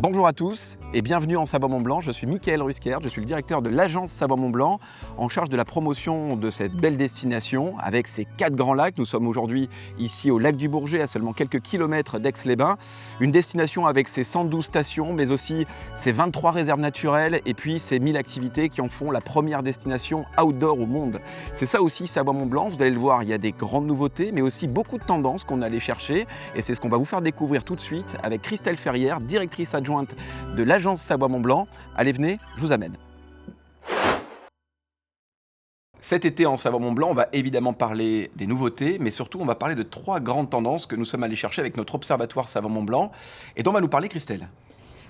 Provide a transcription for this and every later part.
Bonjour à tous et bienvenue en Savoie-Mont-Blanc. Je suis Mickaël Ruskert, je suis le directeur de l'agence Savoie-Mont-Blanc en charge de la promotion de cette belle destination avec ses 4 grands lacs. Nous sommes aujourd'hui ici au lac du Bourget, à seulement quelques kilomètres d'Aix-les-Bains. Une destination avec ses 112 stations, mais aussi ses 23 réserves naturelles et puis ses 1000 activités qui en font la première destination outdoor au monde. C'est ça aussi Savoie-Mont-Blanc, vous allez le voir, il y a des grandes nouveautés, mais aussi beaucoup de tendances qu'on allait chercher. Et c'est ce qu'on va vous faire découvrir tout de suite avec Christelle Ferrière, directrice adjointe de l'agence Savoie-Mont-Blanc. Allez, venez, je vous amène. Cet été en Savoie-Mont-Blanc, on va évidemment parler des nouveautés, mais surtout on va parler de 3 grandes tendances que nous sommes allés chercher avec notre observatoire Savoie-Mont-Blanc et dont va nous parler Christelle.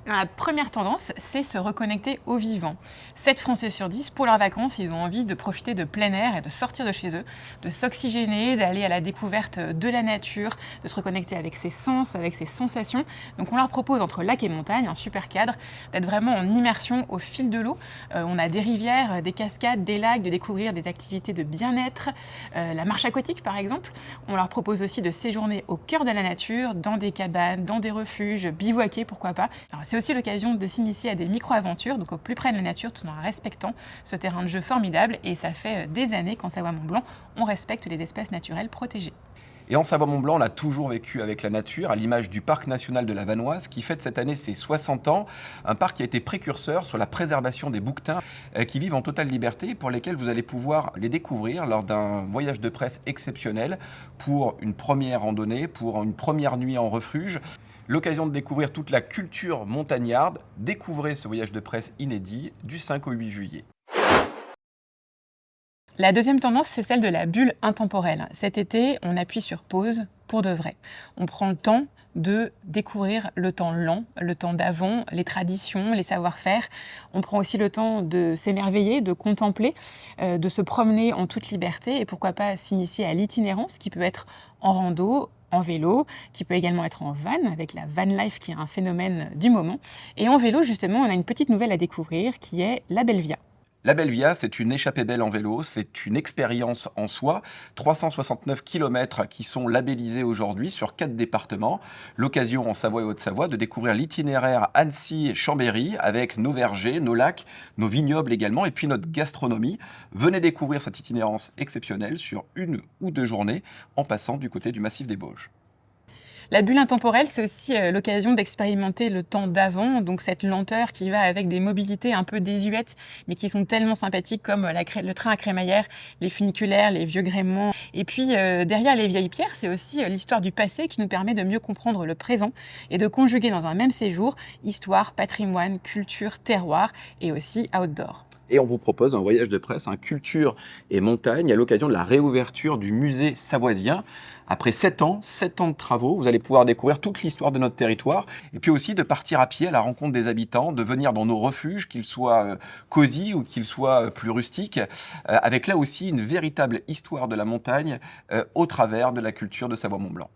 Alors, la première tendance, c'est se reconnecter au vivant. 7 Français sur 10, pour leurs vacances, ils ont envie de profiter de plein air et de sortir de chez eux, de s'oxygéner, d'aller à la découverte de la nature, de se reconnecter avec ses sens, avec ses sensations. Donc on leur propose entre lac et montagne, un super cadre, d'être vraiment en immersion au fil de l'eau. On a des rivières, des cascades, des lacs, de découvrir des activités de bien-être, la marche aquatique par exemple. On leur propose aussi de séjourner au cœur de la nature, dans des cabanes, dans des refuges, bivouaquer pourquoi pas. Alors, c'est aussi l'occasion de s'initier à des micro-aventures, donc au plus près de la nature, tout en respectant ce terrain de jeu formidable. Et ça fait des années qu'en Savoie-Mont-Blanc, on respecte les espèces naturelles protégées. Et en Savoie-Mont-Blanc, on a toujours vécu avec la nature, à l'image du parc national de la Vanoise, qui fête cette année ses 60 ans. Un parc qui a été précurseur sur la préservation des bouquetins qui vivent en totale liberté et pour lesquels vous allez pouvoir les découvrir lors d'un voyage de presse exceptionnel pour une première randonnée, pour une première nuit en refuge. L'occasion de découvrir toute la culture montagnarde. Découvrez ce voyage de presse inédit du 5 au 8 juillet. La deuxième tendance, c'est celle de la bulle intemporelle. Cet été, on appuie sur pause pour de vrai. On prend le temps de découvrir le temps lent, le temps d'avant, les traditions, les savoir-faire. On prend aussi le temps de s'émerveiller, de contempler, de se promener en toute liberté et pourquoi pas s'initier à l'itinérance qui peut être en rando, en vélo, qui peut également être en van, avec la van life qui est un phénomène du moment. Et en vélo, justement, on a une petite nouvelle à découvrir qui est la Belle Via. La Belle Via, c'est une échappée belle en vélo, c'est une expérience en soi. 369 km qui sont labellisés aujourd'hui sur 4 départements. L'occasion en Savoie et Haute-Savoie de découvrir l'itinéraire Annecy-Chambéry avec nos vergers, nos lacs, nos vignobles également et puis notre gastronomie. Venez découvrir cette itinérance exceptionnelle sur 1 ou 2 journées en passant du côté du massif des Bauges. La bulle intemporelle, c'est aussi l'occasion d'expérimenter le temps d'avant, donc cette lenteur qui va avec des mobilités un peu désuètes, mais qui sont tellement sympathiques comme le train à crémaillère, les funiculaires, les vieux gréements. Et puis derrière les vieilles pierres, c'est aussi l'histoire du passé qui nous permet de mieux comprendre le présent et de conjuguer dans un même séjour histoire, patrimoine, culture, terroir et aussi outdoor. Et on vous propose un voyage de presse, culture et montagne, à l'occasion de la réouverture du musée savoisien. Après 7 ans de travaux, vous allez pouvoir découvrir toute l'histoire de notre territoire et puis aussi de partir à pied à la rencontre des habitants, de venir dans nos refuges, qu'ils soient cosy ou qu'ils soient plus rustiques, avec là aussi une véritable histoire de la montagne au travers de la culture de Savoie-Mont-Blanc.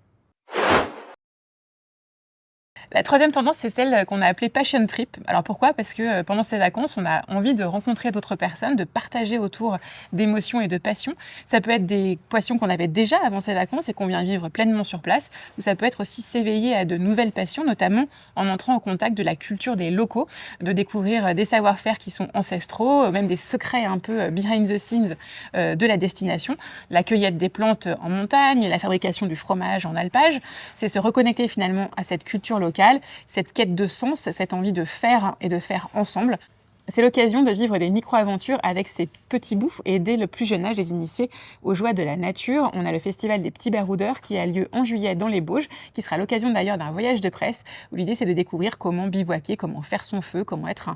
La troisième tendance, c'est celle qu'on a appelée Passion Trip. Alors pourquoi ? Parce que pendant ces vacances, on a envie de rencontrer d'autres personnes, de partager autour d'émotions et de passions. Ça peut être des passions qu'on avait déjà avant ces vacances et qu'on vient vivre pleinement sur place, ou ça peut être aussi s'éveiller à de nouvelles passions, notamment en entrant en contact de la culture des locaux, de découvrir des savoir-faire qui sont ancestraux, même des secrets un peu behind the scenes de la destination, la cueillette des plantes en montagne, la fabrication du fromage en alpage. C'est se reconnecter finalement à cette culture locale, cette quête de sens, cette envie de faire et de faire ensemble. C'est l'occasion de vivre des micro-aventures avec ces petits bouts et dès le plus jeune âge les initier aux joies de la nature. On a le festival des petits baroudeurs qui a lieu en juillet dans les Bauges, qui sera l'occasion d'ailleurs d'un voyage de presse où l'idée c'est de découvrir comment bivouaquer, comment faire son feu, comment être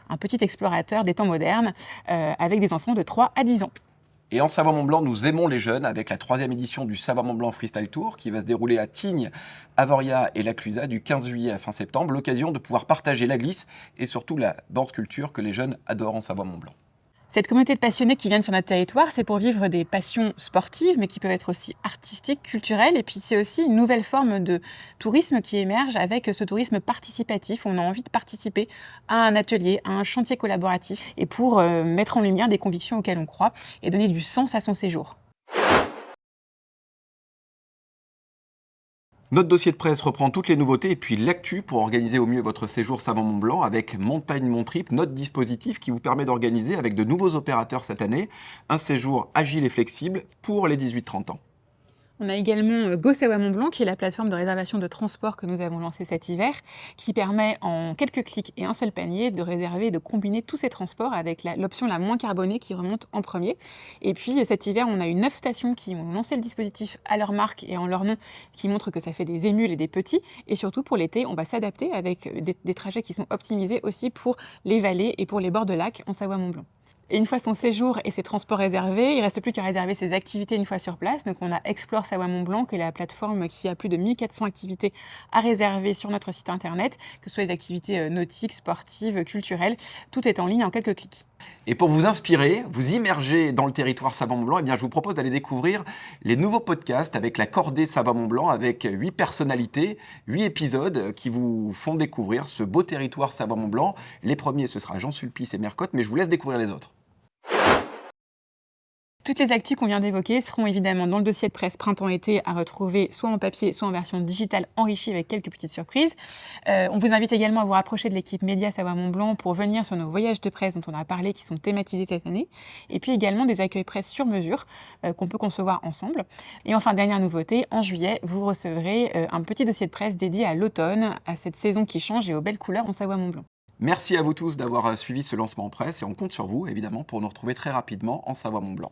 un petit explorateur des temps modernes avec des enfants de 3 à 10 ans. Et en Savoie-Mont-Blanc, nous aimons les jeunes avec la 3e édition du Savoie-Mont-Blanc Freestyle Tour qui va se dérouler à Tignes, Avoria et la Clusaz du 15 juillet à fin septembre. L'occasion de pouvoir partager la glisse et surtout la danse culture que les jeunes adorent en Savoie-Mont-Blanc. Cette communauté de passionnés qui viennent sur notre territoire, c'est pour vivre des passions sportives, mais qui peuvent être aussi artistiques, culturelles. Et puis c'est aussi une nouvelle forme de tourisme qui émerge avec ce tourisme participatif. On a envie de participer à un atelier, à un chantier collaboratif, et pour mettre en lumière des convictions auxquelles on croit et donner du sens à son séjour. Notre dossier de presse reprend toutes les nouveautés et puis l'actu pour organiser au mieux votre séjour Savoie-Mont-Blanc avec Montagne Mon Trip, notre dispositif qui vous permet d'organiser avec de nouveaux opérateurs cette année un séjour agile et flexible pour les 18-30 ans. On a également Go Savoie-Mont-Blanc, qui est la plateforme de réservation de transport que nous avons lancée cet hiver, qui permet en quelques clics et un seul panier de réserver et de combiner tous ces transports avec l'option la moins carbonée qui remonte en premier. Et puis cet hiver, on a eu 9 stations qui ont lancé le dispositif à leur marque et en leur nom, qui montrent que ça fait des émules et des petits. Et surtout pour l'été, on va s'adapter avec des trajets qui sont optimisés aussi pour les vallées et pour les bords de lac en Savoie-Mont-Blanc. Et une fois son séjour et ses transports réservés, il ne reste plus qu'à réserver ses activités une fois sur place. Donc on a Explore Savoie-Mont-Blanc, qui est la plateforme qui a plus de 1400 activités à réserver sur notre site internet, que ce soit des activités nautiques, sportives, culturelles. Tout est en ligne en quelques clics. Et pour vous inspirer, vous immerger dans le territoire Savoie-Mont-Blanc, eh bien, je vous propose d'aller découvrir les nouveaux podcasts avec la Cordée Savoie-Mont-Blanc, avec 8 personnalités, 8 épisodes qui vous font découvrir ce beau territoire Savoie-Mont-Blanc. Les premiers, ce sera Jean Sulpice et Mercotte, mais je vous laisse découvrir les autres. Toutes les actus qu'on vient d'évoquer seront évidemment dans le dossier de presse printemps-été à retrouver soit en papier, soit en version digitale enrichie avec quelques petites surprises. On vous invite également à vous rapprocher de l'équipe Média Savoie-Mont-Blanc pour venir sur nos voyages de presse dont on a parlé, qui sont thématisés cette année. Et puis également des accueils presse sur mesure qu'on peut concevoir ensemble. Et enfin, dernière nouveauté, en juillet, vous recevrez un petit dossier de presse dédié à l'automne, à cette saison qui change et aux belles couleurs en Savoie-Mont-Blanc. Merci à vous tous d'avoir suivi ce lancement en presse et on compte sur vous, évidemment, pour nous retrouver très rapidement en Savoie-Mont-Blanc.